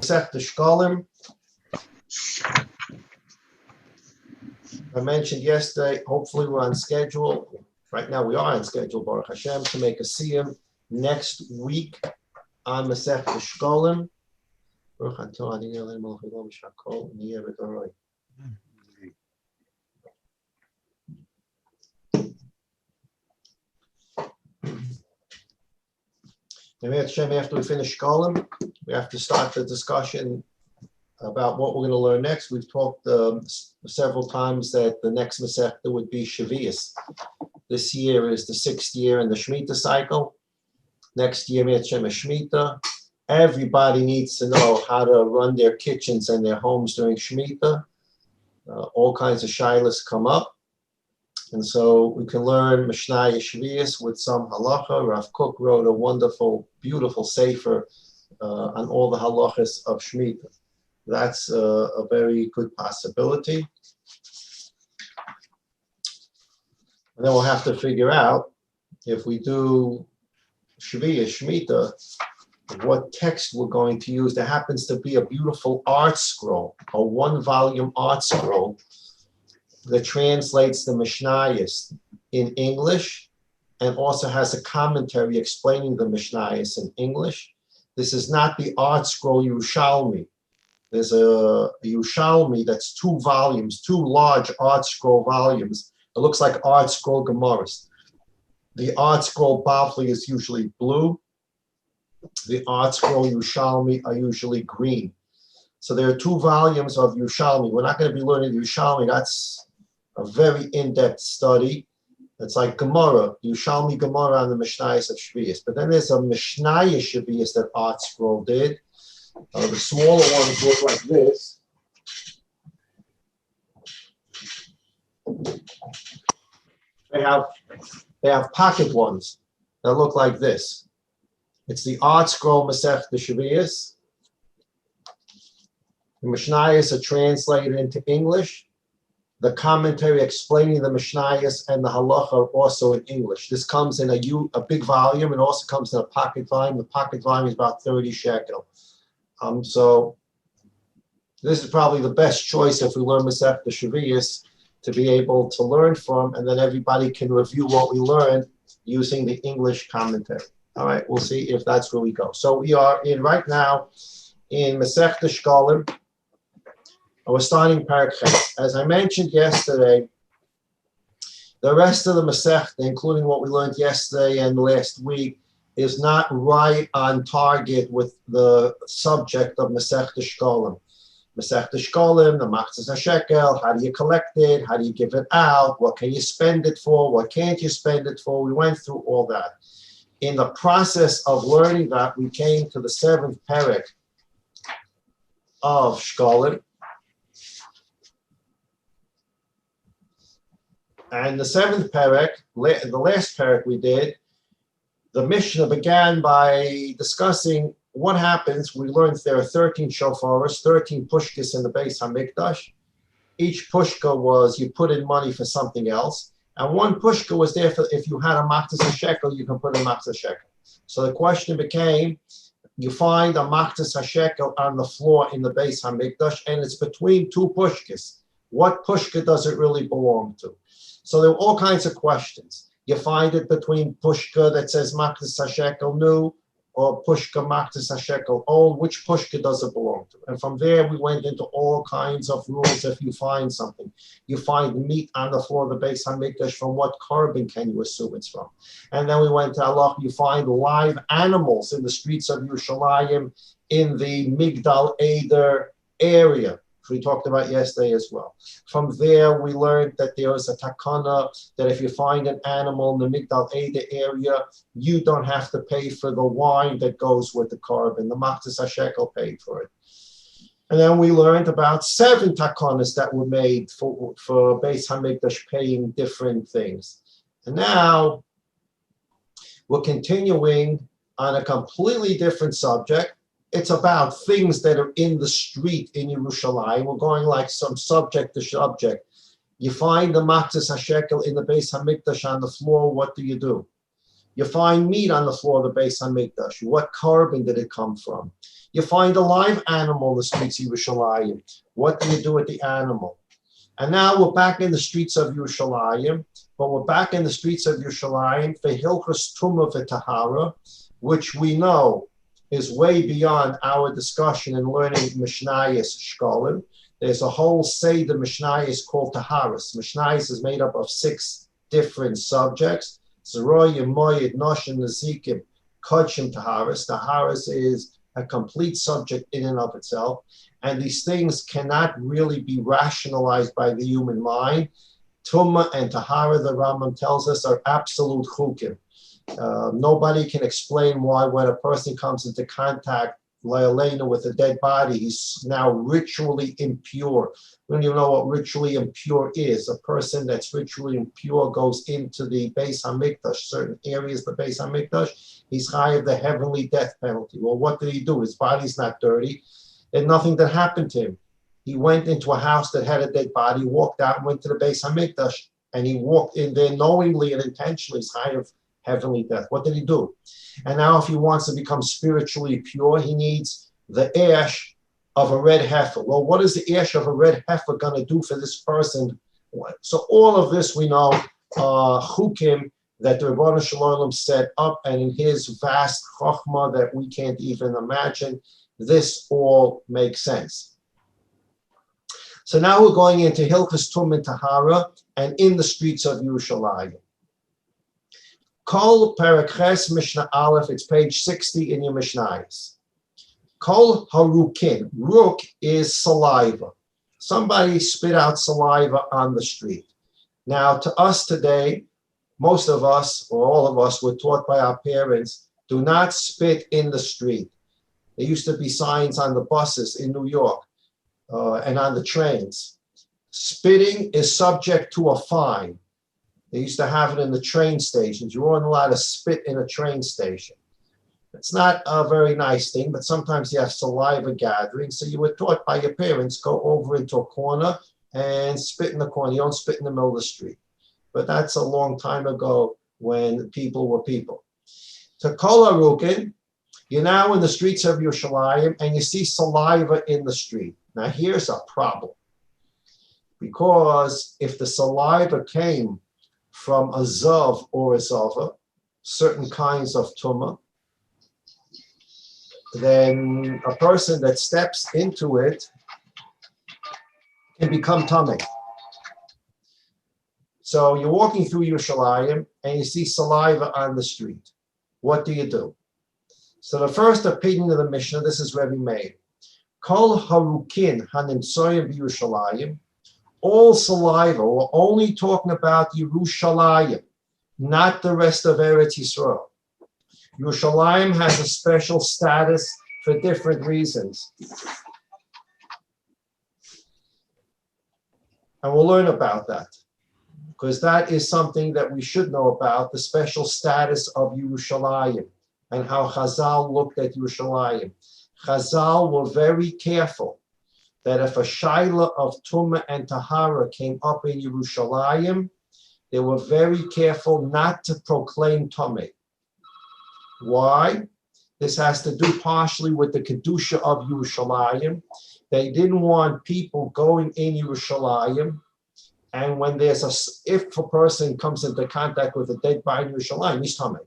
Maseches Shekalim. I mentioned yesterday, hopefully we're on schedule. Right now we are on schedule, Baruch Hashem, to make a siyum next week on Maseches Shekalim. After we finish Shekalim, we have to start the discussion about what we're going to learn next. We've talked several times that the next Masechta would be Shavuos. This year is the 6th year in the Shemitah cycle. Next year, Shemitah. Everybody needs to know how to run their kitchens and their homes during Shemitah. All kinds of shilas come up. And so we can learn Mishnah Shavuos with some halacha. Rav Kook wrote a wonderful, beautiful sefer on all the halachas of Shemitah. That's a very good possibility. And then we'll have to figure out, if we do Shavuos, Shemitah, what text we're going to use. There happens to be a beautiful art scroll, a 1-volume art scroll that translates the Mishnayos in English and also has a commentary explaining the Mishnayos in English. This is not the art scroll Yerushalmi. There's a Yerushalmi that's 2 volumes, 2 large art scroll volumes. It looks like art scroll Gemaras. The art scroll Bavli is usually blue. The art scroll Yerushalmi are usually green. So there are 2 volumes of Yerushalmi. We're not going to be learning Yerushalmi. That's a very in-depth study. It's like Gemara, Yerushalmi Gemara on the Mishnayos of Shavuos. But then there's a Mishnayos Shavuos that art scroll did. The smaller ones look like this. They have pocket ones that look like this. It's the art scroll Maseches Shavuos. The Mishnayos are translated into English. The commentary explaining the Mishnayos and the halacha are also in English. This comes in a big volume and also comes in a pocket volume. The pocket volume is about 30 shekel. So this is probably the best choice if we learn Maseches Shavuos to be able to learn from, and then everybody can review what we learned using the English commentary. All right, we'll see if that's where we go. So we are in right now in Maseches Shekalim. We're starting Parak Ches. As I mentioned yesterday, the rest of the Masechta, including what we learned yesterday and last week, is not right on target with the subject of Maseches Shekalim. Maseches Shekalim, the Machzas HaShekel, how do you collect it? How do you give it out? What can you spend it for? What can't you spend it for? We went through all that. In the process of learning that, we came to the 7th parak of Shekalim. And the 7th parak, the last parak we did, the Mishnah began by discussing what happens. We learned there are 13 shofaros, 13 pushkas in the Beis HaMikdash. Each pushka was, you put in money for something else. And 1 pushka was there for, if you had a Machzas HaShekel, you can put in Machzas HaShekel. So the question became, you find a Machzas HaShekel on the floor in the Beis HaMikdash, and it's between 2 pushkas. What pushka does it really belong to? So there were all kinds of questions. You find it between pushka that says Machzas HaShekel new or pushka Machzas HaShekel old. Which pushka does it belong to? And from there, we went into all kinds of rules. If you find something, you find meat on the floor of the Beis HaMikdash, from what carbon can you assume it's from? And then we went to Allah, you find live animals in the streets of Yerushalayim in the Migdal Eder area. We talked about yesterday as well. From there, we learned that there is a takana that if you find an animal in the Migdal Eder area, you don't have to pay for the wine that goes with the carbon. The Machzas HaShekel paid for it. And then we learned about 7 takanas that were made for Beis HaMikdash paying different things. And now we're continuing on a completely different subject. It's about things that are in the street in Yerushalayim. We're going like some subject to subject. You find the Machzas HaShekel in the Beis HaMikdash on the floor, what do? You find meat on the floor of the Beis Hamikdash. What carbon did it come from? You find a live animal in the streets of Yerushalayim. What do you do with the animal? And now we're back in the streets of Yerushalayim, but we're back in the streets of Yerushalayim for Hilchos Tumah v'Tahara, which we know is way beyond our discussion and learning Mishnayos Shekalim. There's a whole Seder Mishnayos called Taharas. Mishnayos is made up of 6 different subjects. Zeroyim, Moyed, Noshin, Nezikim, Kodshim, Taharas. Taharas is a complete subject in and of itself. And these things cannot really be rationalized by the human mind. Tumah and Tahara, the Rambam tells us, are absolute chukim. Nobody can explain why when a person comes into contact with a dead body, he's now ritually impure. We don't even know what ritually impure is. A person that's ritually impure goes into the Beis Hamikdash, certain areas of the Beis Hamikdash, he's high of the heavenly death penalty. Well, what did he do? His body's not dirty. And nothing that happened to him. He went into a house that had a dead body, walked out and went to the Beis Hamikdash, and he walked in there knowingly and intentionally, he's high of heavenly death. What did he do? And now if he wants to become spiritually pure, he needs the ash of a red heifer. Well, what is the ash of a red heifer going to do for this person? So all of this we know, chukim, that the Rebbeinu Shalom set up, and in his vast chokhmah that we can't even imagine, this all makes sense. So now we're going into Hilchos Tumah Tahara and in the streets of Yerushalayim. Kol Perek Ches Mishnah Aleph, it's page 60 in your Mishnayos. Kol Harukin, Ruk is saliva. Somebody spit out saliva on the street. Now to us today, most of us, or all of us, were taught by our parents, do not spit in the street. There used to be signs on the buses in New York and on the trains. Spitting is subject to a fine. They used to have it in the train stations. You weren't allowed to spit in a train station. It's not a very nice thing, but sometimes you have saliva gathering. So you were taught by your parents, go over into a corner and spit in the corner. You don't spit in the middle of the street. But that's a long time ago when people were people. To Kol Harukin, you're now in the streets of Yerushalayim and you see saliva in the street. Now here's a problem. Because if the saliva came from a zav or a zava, certain kinds of tumah, then a person that steps into it can become tamei. So you're walking through Yerushalayim and you see saliva on the street. What do you do? So the first opinion of the Mishnah, this is Rebbe Meir. Kol harukin hanimtsoyim b'Yerushalayim. All saliva, we're only talking about Yerushalayim, not the rest of Eretz Yisrael. Yerushalayim has a special status for different reasons. And we'll learn about that, because that is something that we should know about, the special status of Yerushalayim and how Chazal looked at Yerushalayim. Chazal were very careful that if a shaila of Tumah and Tahara came up in Yerushalayim, they were very careful not to proclaim Tamei. Why? This has to do partially with the Kedusha of Yerushalayim. They didn't want people going in Yerushalayim, and when if a person comes into contact with a dead body in Yerushalayim, he's Tamei.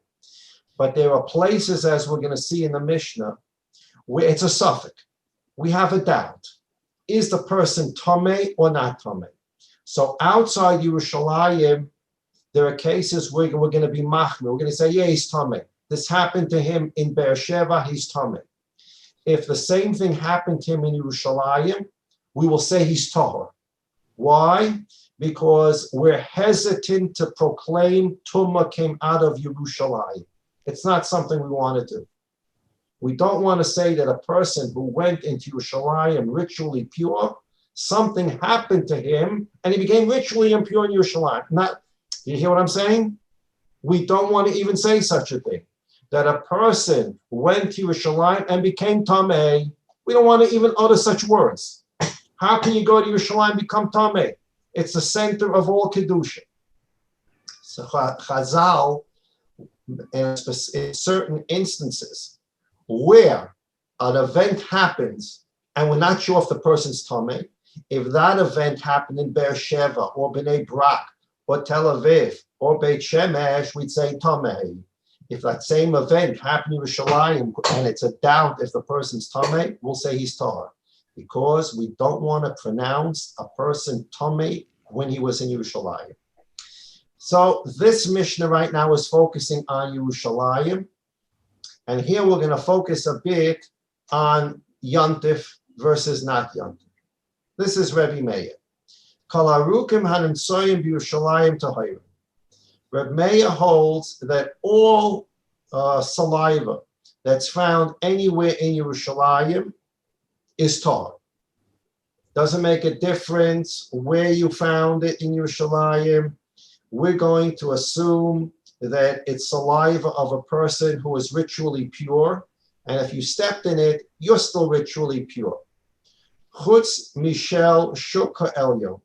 But there are places, as we're going to see in the Mishnah, where it's a suffix. We have a doubt. Is the person tamei or not tamei? So outside Yerushalayim, there are cases where we're going to be machmir. We're going to say, yeah, he's tamei. This happened to him in Beersheba, he's tamei. If the same thing happened to him in Yerushalayim, we will say he's tahor. Why? Because we're hesitant to proclaim Tumah came out of Yerushalayim. It's not something we want to do. We don't want to say that a person who went into Yerushalayim ritually pure, something happened to him and he became ritually impure in Yerushalayim. You hear what I'm saying? We don't want to even say such a thing. That a person went to Yerushalayim and became tamei. We don't want to even utter such words. How can you go to Yerushalayim and become tamei? It's the center of all kedusha. So Chazal in certain instances where an event happens and we're not sure if the person's Tomei, if that event happened in Beersheba or Bnei Brak or Tel Aviv or Beit Shemesh, we'd say Tomei. If that same event happened in Yerushalayim and it's a doubt if the person's Tomei, we'll say he's Tahor, because we don't want to pronounce a person Tomei when he was in Yerushalayim. So this Mishnah right now is focusing on Yerushalayim, and here we're going to focus a bit on Yontif versus not Yontif. This is Rebbe Meir. Kol harukim hanimtsoyim b'Yerushalayim tahirim. Rebbe Meir holds that all saliva that's found anywhere in Yerushalayim is tahor. Doesn't make a difference where you found it in Yerushalayim. We're going to assume that it's saliva of a person who is ritually pure, and if you stepped in it, you're still ritually pure. Chutz Mishel Shuk Ha'elyon,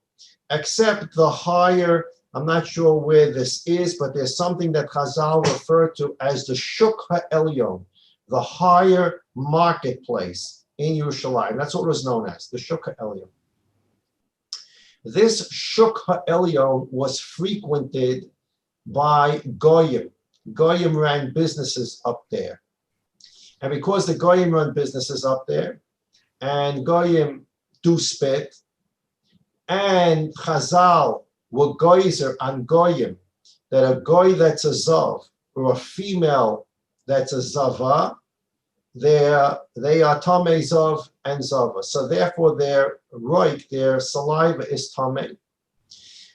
except the higher, I'm not sure where this is, but there's something that Chazal referred to as the Shuk Ha'elyon, the higher marketplace in Yerushalayim. That's what it was known as, the Shuk Ha'elyon. This Shuk Ha'elyon was frequented by Goyim. Goyim ran businesses up there. And because the Goyim run businesses up there, and Goyim do spit, and Chazal were Goyzer on Goyim, that a Goy that's a Zav, or a female that's a Zava, they are Tamei Zav and Zava. So therefore their roik, their saliva is Tamei.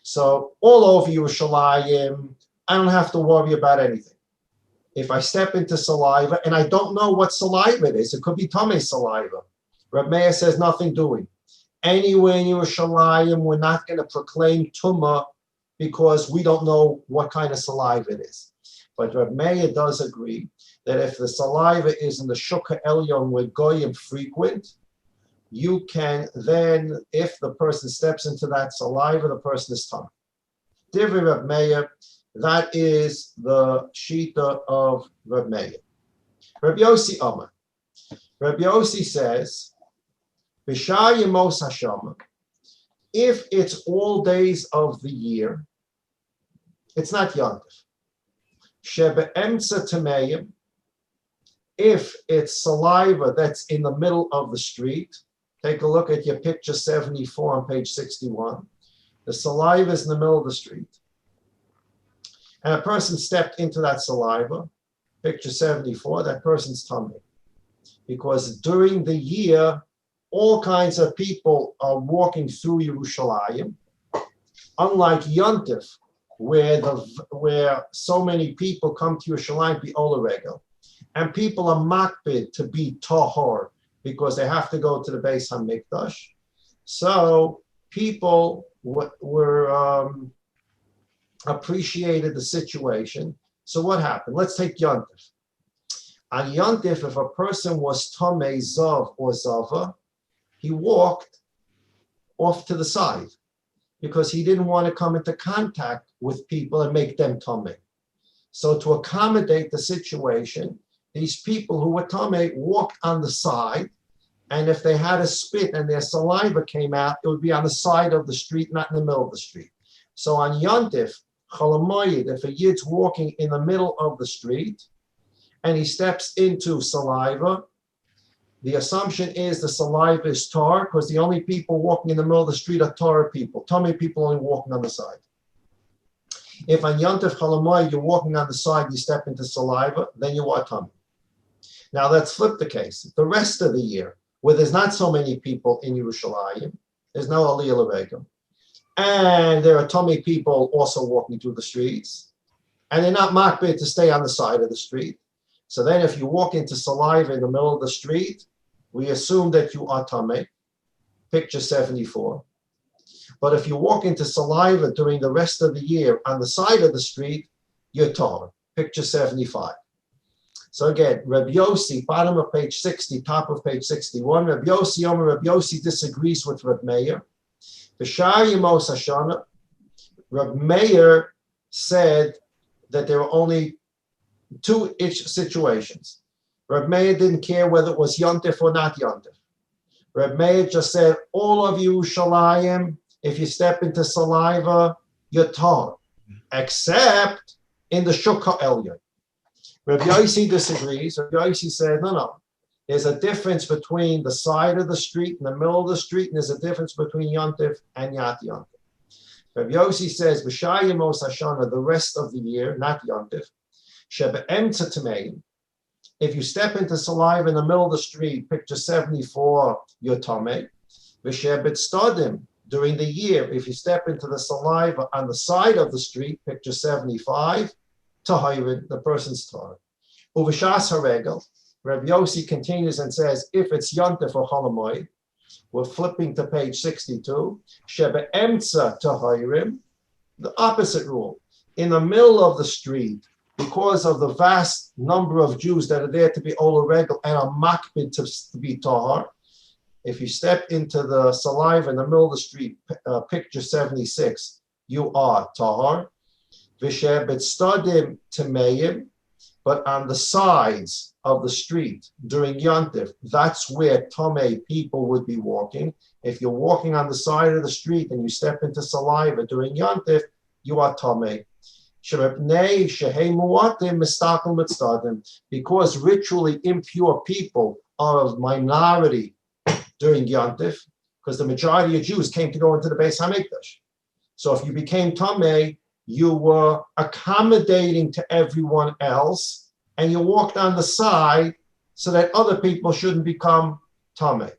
So all over Yerushalayim, I don't have to worry about anything. If I step into saliva, and I don't know what saliva it is, it could be Tamei saliva. Reb Meir says nothing doing. Anywhere in Yerushalayim, we're not going to proclaim Tumah because we don't know what kind of saliva it is. But Reb Meir does agree that if the saliva is in the Shuk Ha'elyon where Goyim frequent, you can then, if the person steps into that saliva, the person is Tamei. Divrei Reb Meir, that is the Shita of Reb Meir. Reb Yossi Amar. Reb Yossi says, B'shar Yemos Hashama, if it's all days of the year, it's not Yontif. Shebe'emtza Tameim, if it's saliva that's in the middle of the street, take a look at your picture 74 on page 61. The saliva is in the middle of the street. And a person stepped into that saliva, picture 74, that person's tummy. Because during the year, all kinds of people are walking through Yerushalayim, unlike Yontif, where so many people come to Yerushalayim be Ola Regel, and people are makbid to be tahor because they have to go to the Beis HaMikdash. So people were appreciated the situation. So what happened? Let's take Yontif. On Yontif, if a person was Tomei Zav or Zava, he walked off to the side because he didn't want to come into contact with people and make them Tomei. So to accommodate the situation, these people who were Tomei walked on the side, and if they had a spit and their saliva came out, it would be on the side of the street, not in the middle of the street. So on Yontif, Cholamoyed, if a Yid's walking in the middle of the street and he steps into saliva, the assumption is the saliva is tar because the only people walking in the middle of the street are tar people. Tomei people only walking on the side. If on Yontif Cholamoyed you're walking on the side, you step into saliva, then you are Tomei. Now let's flip the case. The rest of the year, where there's not so many people in Yerushalayim, there's no Aliyah L'Regel, and there are Tomei people also walking through the streets, and they're not makbid to stay on the side of the street. So then if you walk into saliva in the middle of the street, we assume that you are Tomei, picture 74. But if you walk into saliva during the rest of the year on the side of the street, you're Tahor, picture 75. So again, Reb Yossi, bottom of page 60, top of page 61, Reb Yossi disagrees with Reb Meir. B'shar Yemos Hashana, Reb Meir said that there were only two situations. Reb Meir didn't care whether it was Yontif or not Yontif. Reb Meir just said, all of you Shalayim, if you step into saliva, you're tar, except in the Shuk HaElyon. Reb Yossi disagrees. Reb Yossi said, no. There's a difference between the side of the street and the middle of the street, and there's a difference between Yontif and Yat Yontif. Reb Yossi says, B'shayimos Hashana, the rest of the year, not Yontif, Shebe'emtza Tameim, if you step into saliva in the middle of the street, picture 74, you're Tameh. V'shebet Stadim, during the year, if you step into the saliva on the side of the street, picture 75, Tahirin, the person's tar. Uvashas Haregel, Reb Yossi continues and says, if it's Yontif or Cholamoid, we're flipping to page 62, Shebe Emtza Tahirim, the opposite rule. In the middle of the street, because of the vast number of Jews that are there to be Ola Regel and a makbid to be Tahar, if you step into the saliva in the middle of the street, picture 76, you are Tahar. V'shebet Stadim Tameim, but on the sides of the street during Yontif, that's where Tameh people would be walking. If you're walking on the side of the street and you step into saliva during Yontif, you are Tameh. Because ritually impure people are a minority during Yontif, because the majority of Jews came to go into the Beis Hamikdash. So if you became Tameh, you were accommodating to everyone else, and you walked on the side so that other people shouldn't become Tameh.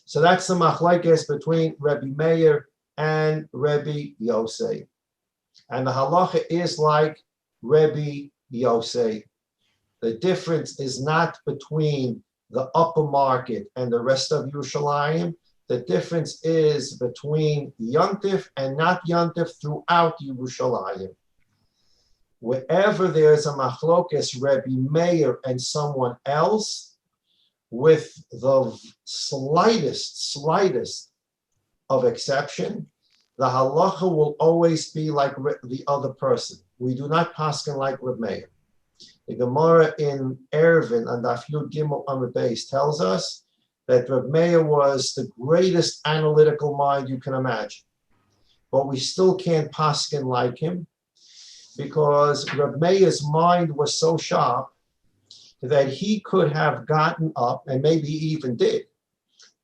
So that's the machlekes between Rebbe Meir and Rebbe Yosei. And the halacha is like Rebbe Yosei. The difference is not between the upper market and the rest of Yerushalayim. The difference is between Yontif and not Yontif throughout Yerushalayim. Wherever there's a machlokes Rebbe Meir and someone else, with the slightest of exception, the halacha will always be like the other person. We do not paskin like Reb Meir. The Gemara in Eruvin and Daf Yud Gimel Amud Beis tells us that Reb Meir was the greatest analytical mind you can imagine. But we still can't paskin like him because Reb Meir's mind was so sharp that he could have gotten up, and maybe he even did,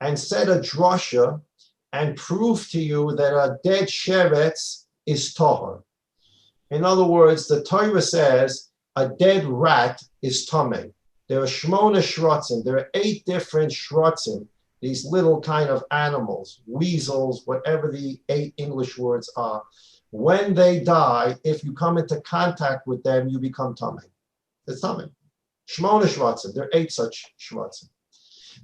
and said a drasha and prove to you that a dead sheretz is tahor. In other words, the Torah says a dead rat is tameh. There are shmona shrotzim. There are 8 different shrotzim, these little kind of animals, weasels, whatever the 8 English words are. When they die, if you come into contact with them, you become tameh. It's tameh. Shmona shrotzim. There are 8 such shrotzim.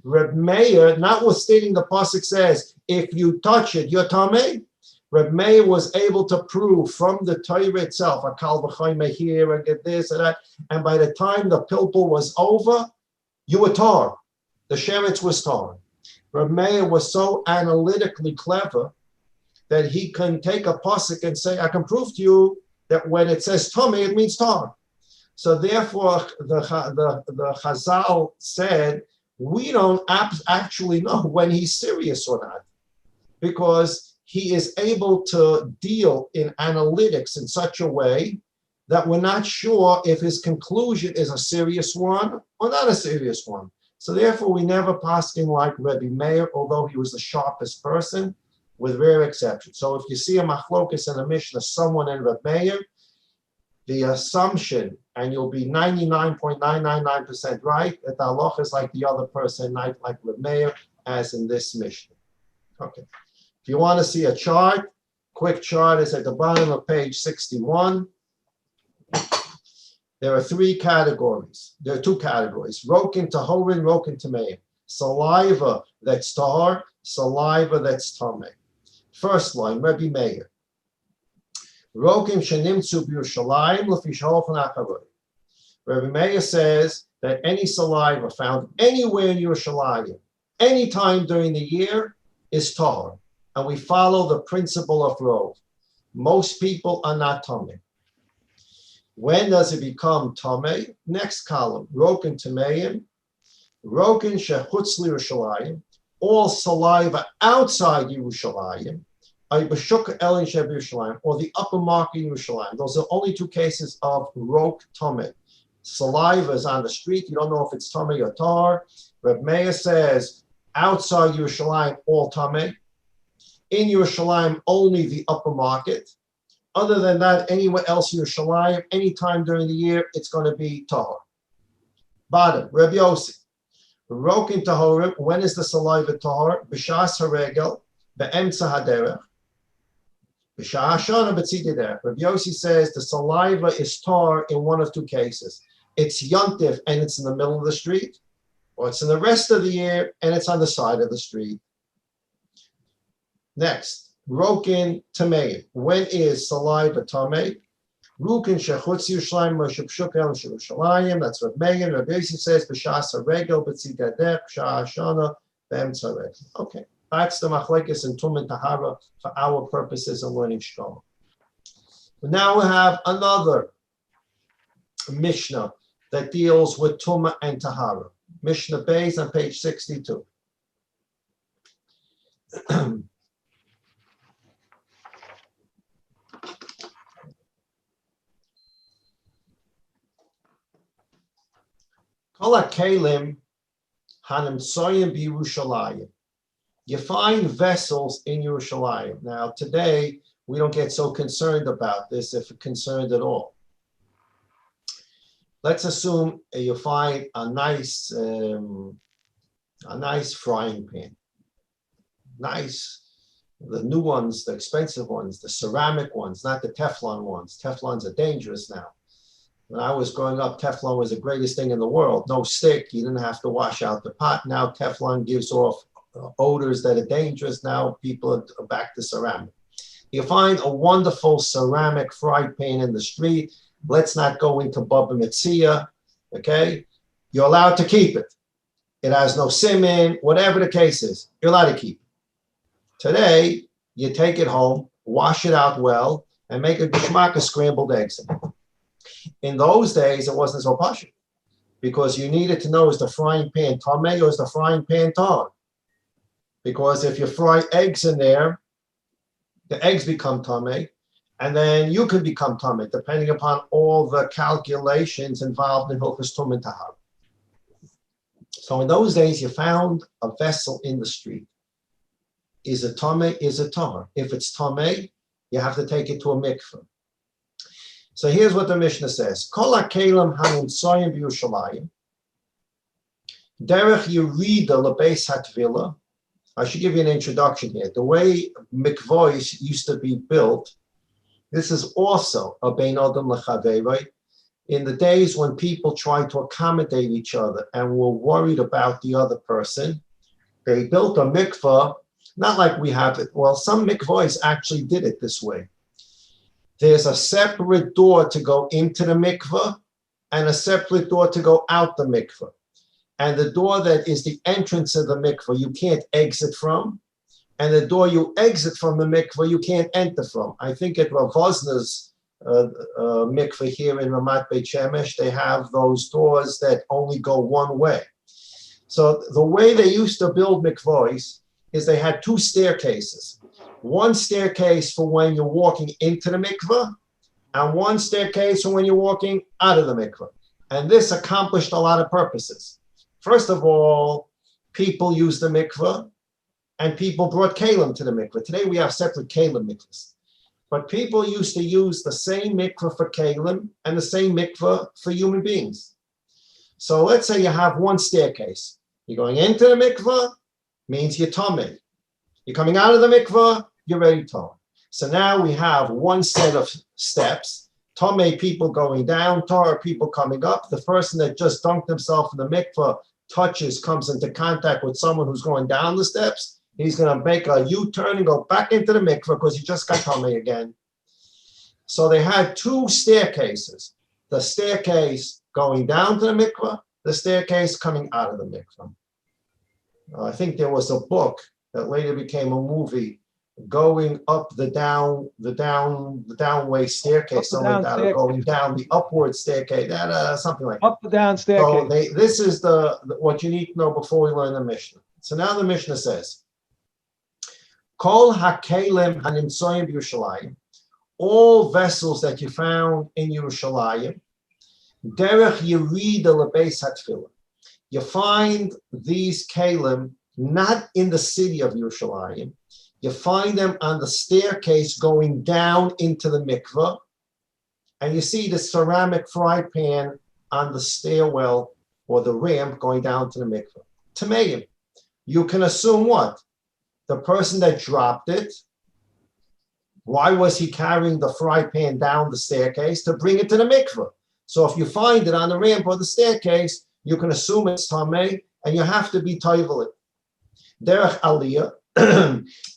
Reb Meir, notwithstanding the pasuk says, if you touch it, you're tameh. Reb Meir was able to prove from the Torah itself, a kal v'chayme here and get this and that, and by the time the pilpul was over, you were tar. The sheretz was tar. Reb Meir was so analytically clever that he can take a pasuk and say, I can prove to you that when it says tameh, it means tar. So therefore, the Chazal said, we don't actually know when he's serious or not, because he is able to deal in analytics in such a way that we're not sure if his conclusion is a serious one or not a serious one. So therefore, we never passed him like Rebbe Meir, although he was the sharpest person, with rare exceptions. So if you see a machlokas in a Mishnah, someone in Rebbe Meir, the assumption, and you'll be 99.999% right, that the halacha is like the other person, not like Reb Meir, as in this Mishnah. Okay. If you want to see a chart, quick chart is at the bottom of page 61. There are 3 categories. There are 2 categories. Rokin tahorin, rokin tameim. Saliva that's tahor, saliva that's tameh. First line, Rebbe Meir. Rokim shenimtzu b'Yerushalayim l'fi sholchan acharoi. Rebbe Meir says that any saliva found anywhere in Yerushalayim, any time during the year, is tahor, and we follow the principle of rov. Most people are not tameh. When does it become Tameh? Next column, Roken Tameim, Roken Shechutz Yerushalayim, all saliva outside Yerushalayim, B'shuk Elin Sheb Yerushalayim, or the upper mark in Yerushalayim. Those are only two cases of Rok Tameh. Saliva is on the street, you don't know if it's Tameh or Tar. Reb Meir says, outside Yerushalayim, all Tameh. In Yerushalayim, only the upper market. Other than that, anywhere else in Yerushalayim, anytime during the year, it's going to be Tahor. Bottom, Reb Yossi. Rokin Tahorim, when is the saliva Tahor? B'shas haregel, be'emtza haderech. B'shas hashana b'tzidei derech. Reb Yossi says the saliva is tar in one of two cases. It's yontif and it's in the middle of the street, or it's in the rest of the year and it's on the side of the street. Next, Rokin Tamei. When is saliva Tamei? Rukin Shechutz Yerushalayim Meshubshuk El Yerushalayim. That's what Megan Rabbi Yossi says. B'shas haregel b'tzidei derech b'shas hashana be'emtza haregel. Okay, that's the machlekes and tum and tahara for our purposes of learning Shkalim. Now we have another Mishnah that deals with Tumah and Tahara. Mishnah Beis on page 62. Kol HaKelim Hanimtsoyim b'Yerushalayim. You find vessels in Yerushalayim. Now today we don't get so concerned about this, if concerned at all. Let's assume you find a nice frying pan. Nice, the new ones, the expensive ones, the ceramic ones, not the Teflon ones. Teflons are dangerous now. When I was growing up, Teflon was the greatest thing in the world. No stick, you didn't have to wash out the pot. Now Teflon gives off odors that are dangerous. Now people are back to ceramic. You find a wonderful ceramic fried pan in the street. Let's not go into Baba Metzia, okay? You're allowed to keep it. It has no siman, whatever the case is, you're allowed to keep it. Today, you take it home, wash it out well, and make a geschmack of scrambled eggs. In those days, it wasn't so posh, because you needed to know, is the frying pan tameh or is the frying pan tar? Because if you fry eggs in there, the eggs become tameh, and then you can become tameh, depending upon all the calculations involved in Hilchos Tum and Tahara. So in those days, you found a vessel in the street. Is it tameh? Is it tahor? If it's tameh, you have to take it to a mikveh. So here's what the Mishnah says: Kol hakelim hanimtsoyim b'Yerushalayim derech yerida lebeis hatvila. I should give you an introduction here. The way mikvahs used to be built, this is also a bein adam lechaveroi. In the days when people tried to accommodate each other and were worried about the other person, they built a mikvah, not like we have it. Well, some mikvahs actually did it this way. There's a separate door to go into the mikvah and a separate door to go out the mikvah. And the door that is the entrance of the mikvah, you can't exit from. And the door you exit from the mikvah, you can't enter from. I think at Rav Vosner's mikvah here in Ramat Beit Shemesh, they have those doors that only go one way. So the way they used to build mikvahs is they had two staircases. One staircase for when you're walking into the mikvah, and one staircase for when you're walking out of the mikvah. And this accomplished a lot of purposes. First of all, people used the mikvah, and people brought kalim to the mikvah. Today we have separate kalim mikvahs. But people used to use the same mikvah for kalim and the same mikvah for human beings. So let's say you have one staircase. You're going into the mikvah, means you're tameh. You're coming out of the mikvah, you're ready to. So now we have one set of steps. Tameh people going down, Torah people coming up. The person that just dunked himself in the mikvah comes into contact with someone who's going down the steps. He's going to make a U-turn and go back into the mikvah because he just got tameh again. So they had two staircases. The staircase going down to the mikvah, the staircase coming out of the mikvah. I think there was a book that later became a movie going up the downway staircase, something like that, or going down the upward staircase, that something like that. Up the down staircase. So this is the what you need to know before we learn the Mishnah. So now the Mishnah says, Kol hakelim hanimtsoyim b'Yerushalayim, all vessels that you found in Yerushalayim, derech yerida lebeis hatfilah. You find these kelim not in the city of Yerushalayim. You find them on the staircase going down into the mikveh, and you see the ceramic fry pan on the stairwell or the ramp going down to the mikveh. Tameim, you can assume what? The person that dropped it, why was he carrying the fry pan down the staircase? To bring it to the mikveh. So if you find it on the ramp or the staircase, you can assume it's tamei, and you have to be toivel it. Derech aliyah,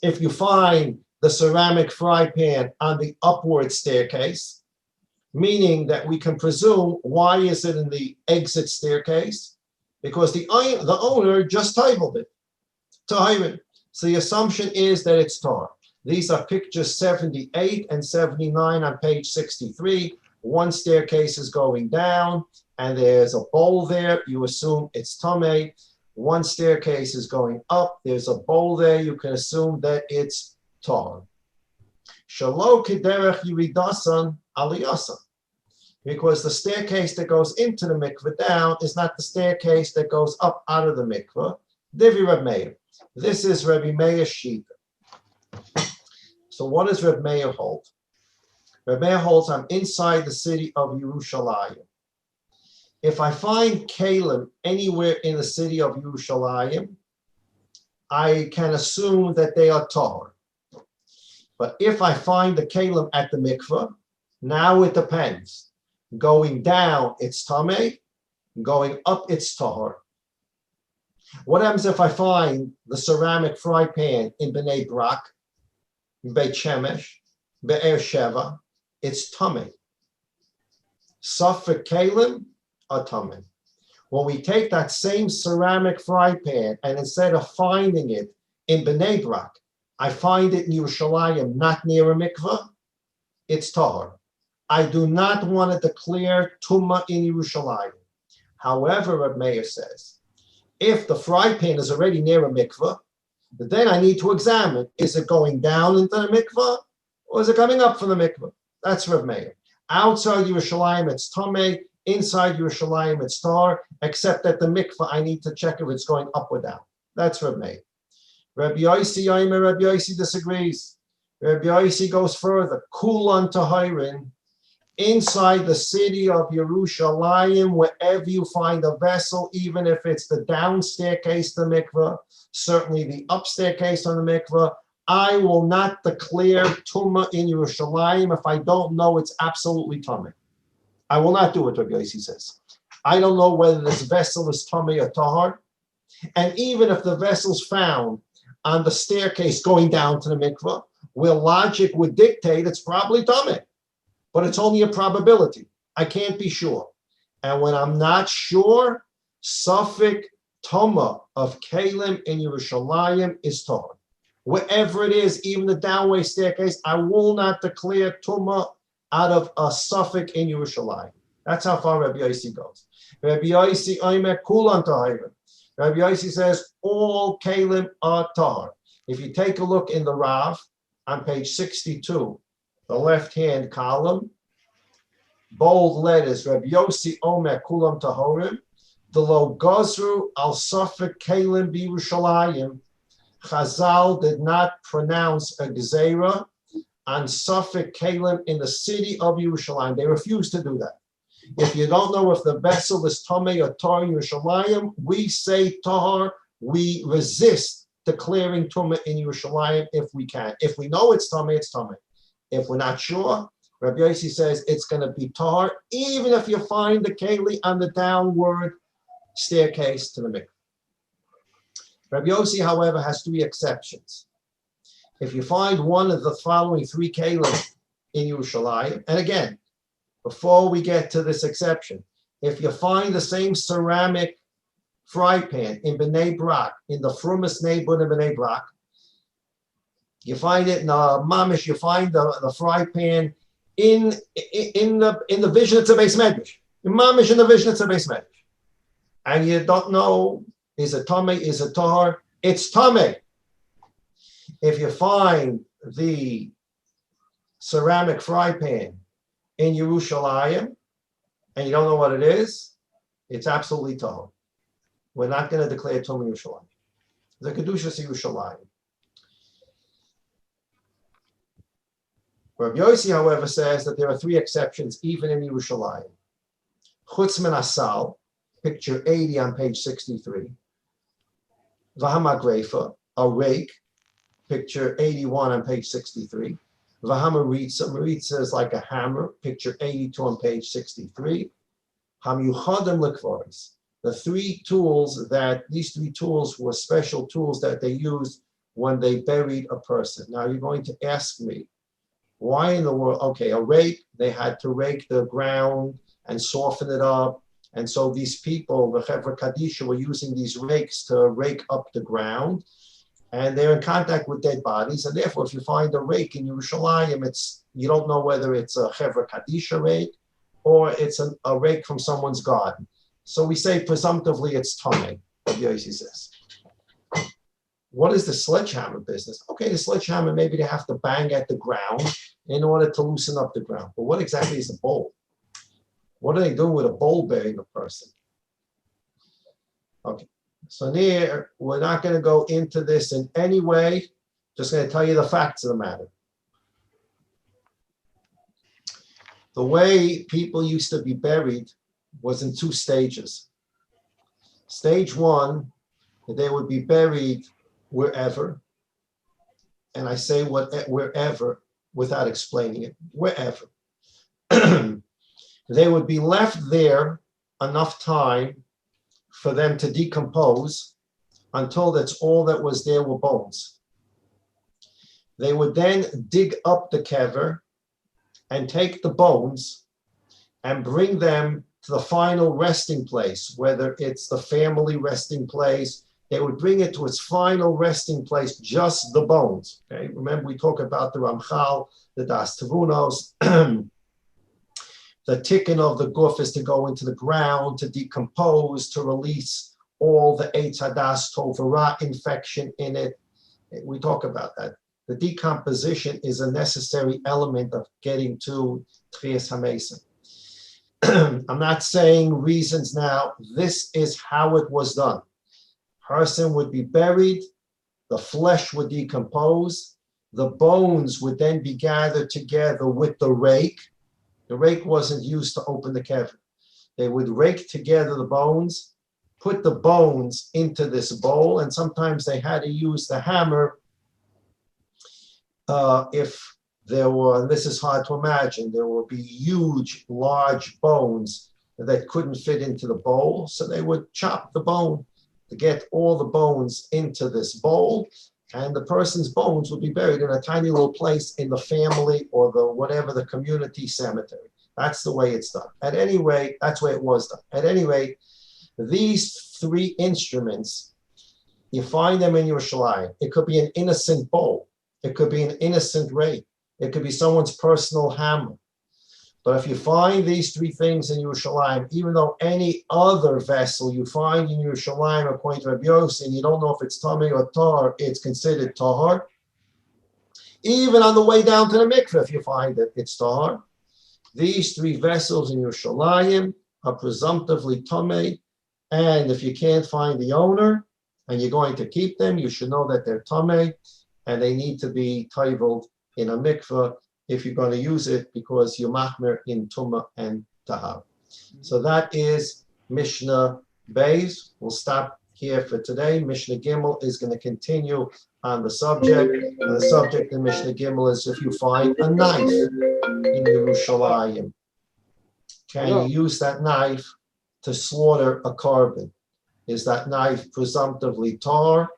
if you find the ceramic fry pan on the upward staircase, meaning that we can presume, why is it in the exit staircase? Because the owner just toiveled it. Tahirin. So the assumption is that it's tar. These are pictures 78 and 79 on page 63. One staircase is going down, and there's a bowl there. You assume it's tamei. One staircase is going up. There's a bowl there. You can assume that it's tar. Shalo kederech yiridasan aliyasan. Because the staircase that goes into the mikveh down is not the staircase that goes up out of the mikveh. Divi Reb Meir. This is Rabbi Meir's shita. So what does Reb Meir hold? Reb Meir holds I'm inside the city of Yerushalayim. If I find kelim anywhere in the city of Yerushalayim, I can assume that they are tahor. But if I find the kelim at the mikveh, now it depends. Going down, it's tamei. Going up, it's tahor. What happens if I find the ceramic fry pan in Bnei Brak, Beit Shemesh, Be'er Sheva? It's tamei. Safek kelim are tamei. When we take that same ceramic fry pan and instead of finding it in Bnei Brak, I find it in Yerushalayim, not near a mikveh, it's tahor. I do not want to declare tumah in Yerushalayim. However, Reb Meir says, if the fry pan is already near a mikveh, then I need to examine, is it going down into the mikveh or is it coming up from the mikveh? That's Reb Meir. Outside Yerushalayim, it's tamei. Inside Yerushalayim, it's tar, except at the mikveh, I need to check if it's going up or down. That's Reb Meir. Rabbi Yossi disagrees. Rabbi Yossi goes further. Kulan tahirin. Inside the city of Yerushalayim, wherever you find a vessel, even if it's the down staircase to mikveh, certainly the up staircase on the mikveh, I will not declare tumah in Yerushalayim if I don't know it's absolutely tamei. I will not do it, Rabbi Yossi says. I don't know whether this vessel is tamei or tahor, and even if the vessel's found on the staircase going down to the mikveh, where logic would dictate it's probably tamei. But it's only a probability. I can't be sure. And when I'm not sure, Safek Toma of Kalim in Yerushalayim is tahor. Wherever it is, even the downway staircase, I will not declare Tuma out of a Safek in Yerushalayim. That's how far Rabbi Yossi goes. Rabbi Yossi Oimer Kulan Tahirim. Rabbi Yossi says all Kalim are tahor. If you take a look in the Rav on page 62, the left-hand column, bold letters, Rabbi Yossi Omer Kulam Tahorim, the lo gozru al Safek Kalim b'Yerushalayim. Chazal did not pronounce a gezerah on Safek Kalim in the city of Yerushalayim. They refused to do that. If you don't know if the vessel is tamei or tar in Yerushalayim, we say tahor. We resist declaring tumah in Yerushalayim if we can. If we know it's tamei, it's tamei. If we're not sure, Rabbi Yossi says it's going to be tahor, even if you find the keli on the downward staircase to the mikveh. Rabbi Yossi, however, has three exceptions. If you find one of the following three kelim in Yerushalayim, and again, before we get to this exception, if you find the same ceramic fry pan in Bnei Brak, in the frumest neighborhood of Bnei Brak, You find it in a mamish. You find the fry pan in the vision. It's a base medrash. Mamish in the vision. It's a base medrash, and you don't know is it tame, is it tahar? It's tame. If you find the ceramic fry pan in Yerushalayim and you don't know what it is, it's absolutely tahor. We're not going to declare Tum Yerushalayim. The Kedushas Yerushalayim. Rabbi Yossi, however, says that there are three exceptions even in Yerushalayim. Chutz min asal, picture 80 on page 63. Vahamagrefa, a rake, picture 81 on page 63. Vahamaritza, maritza is like a hammer, picture 82 on page 63. Hamyuchadim likvaris. These three tools were special tools that they used when they buried a person. Now you're going to ask me, why in the world? Okay, a rake, they had to rake the ground and soften it up. And so these people, the Chevra Kadisha, were using these rakes to rake up the ground. And they're in contact with dead bodies. And therefore, if you find a rake in Yerushalayim, you don't know whether it's a Chevra Kadisha rake or it's a rake from someone's garden. So we say presumptively it's Tameh, Rabbi Yossi says. What is the sledgehammer business? Okay, the sledgehammer, maybe they have to bang at the ground in order to loosen up the ground. But what exactly is a bowl? What are they doing with a bowl burying a person? Okay, so here, we're not going to go into this in any way. Just going to tell you the facts of the matter. The way people used to be buried was in two stages. Stage one, they would be buried wherever, and I say wherever without explaining it, wherever. They would be left there enough time for them to decompose until that's all that was there were bones. They would then dig up the kever and take the bones and bring them to the final resting place, whether it's the family resting place. They would bring it to its final resting place, just the bones. Okay, remember we talk about the Ramchal, the Das Tavunos. The tikkun of the guf is to go into the ground, to decompose, to release all the Eitz Hadas Tovara infection in it. We talk about that. The decomposition is a necessary element of getting to Tchias HaMesim. I'm not saying reasons now. This is how it was done. Person would be buried, the flesh would decompose, the bones would then be gathered together with the rake. The rake wasn't used to open the kever. They would rake together the bones, put the bones into this bowl, and sometimes they had to use the hammer if there were, and this is hard to imagine, there would be huge, large bones that couldn't fit into the bowl, so they would chop the bone to get all the bones into this bowl, and the person's bones would be buried in a tiny little place in the family or the whatever the community cemetery. That's the way it's done. At any rate, that's the way it was done. At any rate, these three instruments, you find them in Yerushalayim. It could be an innocent bowl. It could be an innocent rake. It could be someone's personal hammer. But if you find these three things in Yerushalayim, even though any other vessel you find in Yerushalayim, according to Rabbi Yossi, and you don't know if it's tamei or tar, it's considered tahar. Even on the way down to the mikveh, if you find it, it's tahar. These three vessels in Yerushalayim are presumptively tamei, and if you can't find the owner and you're going to keep them, you should know that they're tamei, and they need to be taiveled in a mikveh if you're going to use it, because you're machmer in tumah and tahar. So that is Mishnah Beis. We'll stop here for today. Mishnah Gimel is going to continue on the subject. And the subject in Mishnah Gimel is if you find a knife in Yerushalayim, can you use that knife to slaughter a korban? Is that knife presumptively tar,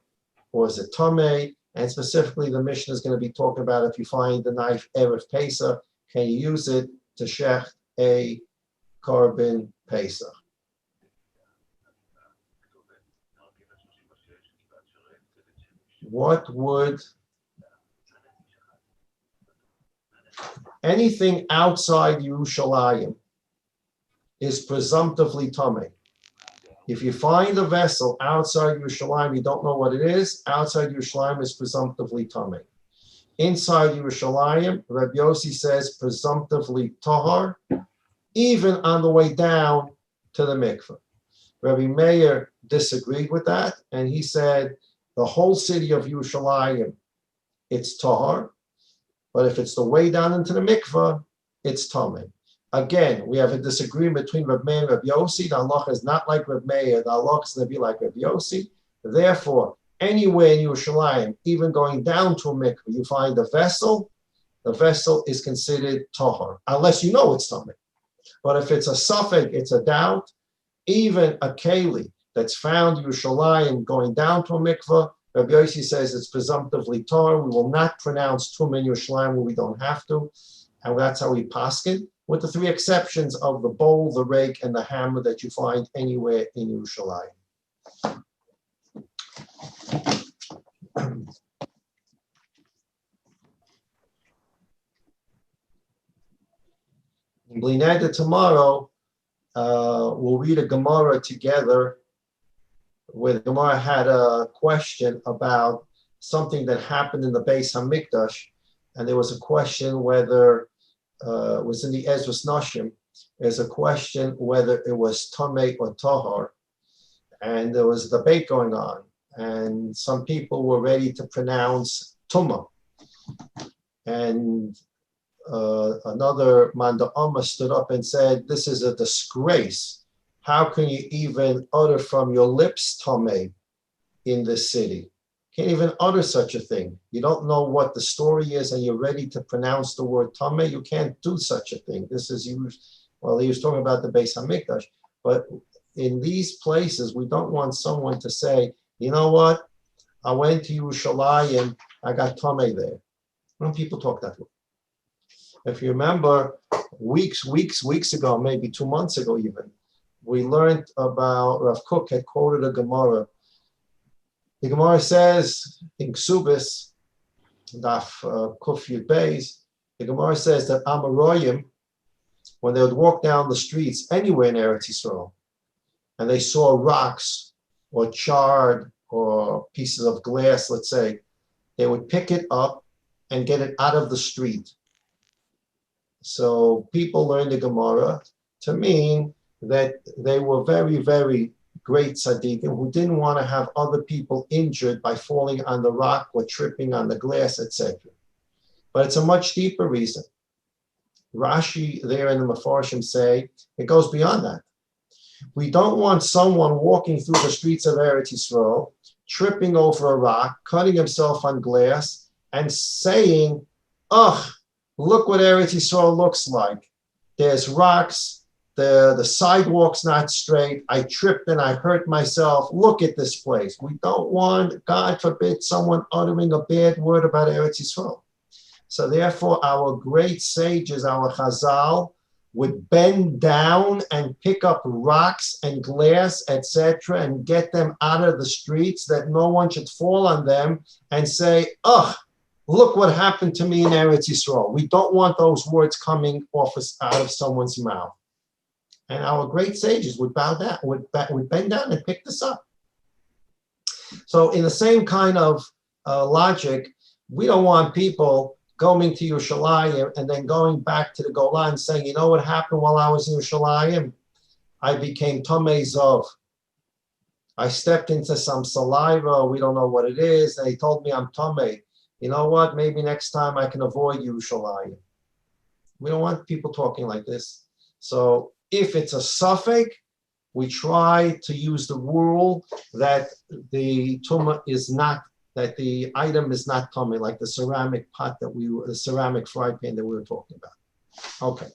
or is it tamei? And specifically, the Mishnah is going to be talking about if you find the knife Erev Pesach, can you use it to shech a korban Pesach? What would anything outside Yerushalayim is presumptively tamei. If you find a vessel outside Yerushalayim, you don't know what it is, outside Yerushalayim is presumptively tamei. Inside Yerushalayim, Rabbi Yossi says presumptively tahar, even on the way down to the mikveh. Rabbi Meir disagreed with that, and he said the whole city of Yerushalayim, it's tahar, but if it's the way down into the mikveh, it's tamei. Again, we have a disagreement between Rabbi Meir and Rabbi Yossi. The halacha is not like Rabbi Meir. The halacha is going to be like Rabbi Yossi. Therefore, anywhere in Yerushalayim, even going down to a mikveh, you find a vessel, the vessel is considered tahar, unless you know it's tamei. But if it's a suffix, it's a doubt, even a keli that's found in Yerushalayim going down to a mikveh, Rabbi Yossi says it's presumptively tahar. We will not pronounce tum in Yerushalayim where we don't have to, and that's how we paskin, with the three exceptions of the bowl, the rake, and the hammer that you find anywhere in Yerushalayim. In Blineda tomorrow, we'll read a Gemara together where the Gemara had a question about something that happened in the Beis Hamikdash, and there was a question whether it was in the Ezras Nashim. There's a question whether it was Tamei or Tahar, and there was a debate going on, and some people were ready to pronounce Tuma, and another Manda Amma stood up and said, this is a disgrace. How can you even utter from your lips Tamei in this city? Can't even utter such a thing. You don't know what the story is and you're ready to pronounce the word Tamei. You can't do such a thing. This is used, well, he was talking about the Beis Hamikdash, but in these places, we don't want someone to say, you know what, I went to Yerushalayim, I got Tamei there. When people talk that way. If you remember, weeks ago, maybe 2 months ago even, we learned about, Rav Kook had quoted a Gemara. The Gemara says in Ksubis, Daf Kuf Yud Beis, the Gemara says that Amoraim, when they would walk down the streets anywhere in Eretz Yisrael, and they saw rocks or charred or pieces of glass, let's say, they would pick it up and get it out of the street. So people learned the Gemara to mean that they were very, very great tzaddikim who didn't want to have other people injured by falling on the rock or tripping on the glass, etc. But it's a much deeper reason. Rashi there in the Mefarshim say it goes beyond that. We don't want someone walking through the streets of Eretz Yisrael, tripping over a rock, cutting himself on glass, and saying, ugh, look what Eretz Yisrael looks like. There's rocks, the sidewalk's not straight, I tripped and I hurt myself. Look at this place. We don't want, God forbid, someone uttering a bad word about Eretz Yisrael. So therefore, our great sages, our Chazal, would bend down and pick up rocks and glass, etc., and get them out of the streets that no one should fall on them and say, ugh, look what happened to me in Eretz Yisrael. We don't want those words coming off out of someone's mouth. And our great sages would bow down, would bend down and pick this up. So in the same kind of logic, we don't want people going to Yerushalayim and then going back to the Golan saying, you know what happened while I was in Yerushalayim? I became Tomei Zov. I stepped into some saliva, we don't know what it is, and he told me I'm Tomei. You know what, maybe next time I can avoid Yerushalayim. We don't want people talking like this. So if it's a suffix, we try to use the rule that the tumah is not, that the item is not tummy, like the ceramic pot the ceramic fry pan that we were talking about. Okay.